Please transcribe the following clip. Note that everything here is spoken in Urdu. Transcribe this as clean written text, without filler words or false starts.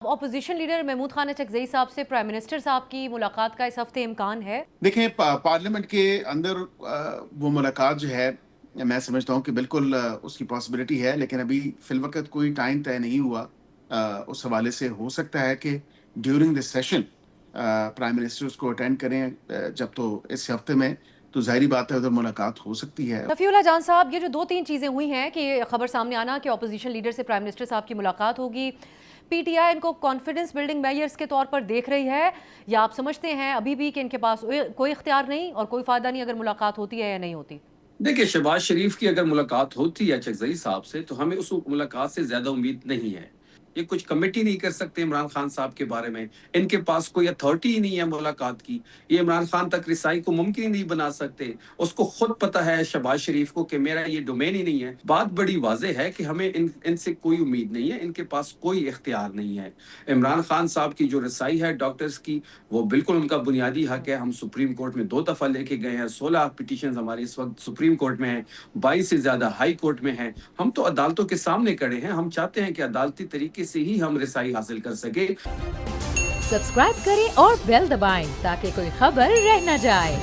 اپوزیشن لیڈر محمود خان اچکزئی صاحب سے پرائم منسٹر صاحب کی ملاقات کا اس ہفتے امکان ہے؟ دیکھیں پارلیمنٹ کے اندر وہ ملاقات جو ہے میں سمجھتا ہوں کہ بالکل اس کی پاسبلٹی ہے، لیکن ابھی فی الوقت کوئی ٹائم طے نہیں ہوا۔ اس حوالے سے ہو سکتا ہے کہ during this session prime minister اس کو اٹینڈ کریں، جب تو اس ہفتے میں تو ظاہری بات ہے ادھر ملاقات ہو سکتی ہے۔ رفیع اللہ جان صاحب، یہ جو دو تین چیزیں ہوئی ہیں کہ خبر سامنے آنا کہ اپوزیشن لیڈر سے پرائم منسٹر صاحب کی ملاقات ہوگی، پی ٹی آئی ان کو کانفیڈنس بلڈنگ میئرز کے طور پر دیکھ رہی ہے، یا آپ سمجھتے ہیں ابھی بھی کہ ان کے پاس کوئی اختیار نہیں اور کوئی فائدہ نہیں اگر ملاقات ہوتی ہے یا نہیں ہوتی؟ دیکھیں، شہباز شریف کی اگر ملاقات ہوتی ہے اچکزئی صاحب سے تو ہمیں اس ملاقات سے زیادہ امید نہیں ہے۔ یہ کچھ کمیٹی نہیں کر سکتے عمران خان صاحب کے بارے میں، ان کے پاس کوئی اتھارٹی ہی نہیں ہے ملاقات کی، یہ عمران خان تک رسائی کو ممکن ہی نہیں بنا سکتے۔ اس کو خود پتہ ہے شہباز شریف کو کہ میرا یہ ڈومین ہی نہیں ہے۔ بات بڑی واضح ہے کہ ہمیں ان سے کوئی امید نہیں ہے، ان کے پاس کوئی اختیار نہیں ہے۔ عمران خان صاحب کی جو رسائی ہے ڈاکٹرز کی، وہ بالکل ان کا بنیادی حق ہے۔ ہم سپریم کورٹ میں 2 دفعہ لے کے گئے ہیں، 16 پٹیشنز ہماری اس وقت سپریم کورٹ میں ہیں، 22 سے زیادہ ہائی کورٹ میں ہیں۔ ہم تو عدالتوں کے سامنے کھڑے ہیں، ہم چاہتے ہیں کہ عدالتی طریقے سے ہی ہم رسائی حاصل کر سکیں۔ سبسکرائب کریں اور بیل دبائیں تاکہ کوئی خبر رہ نہ جائے۔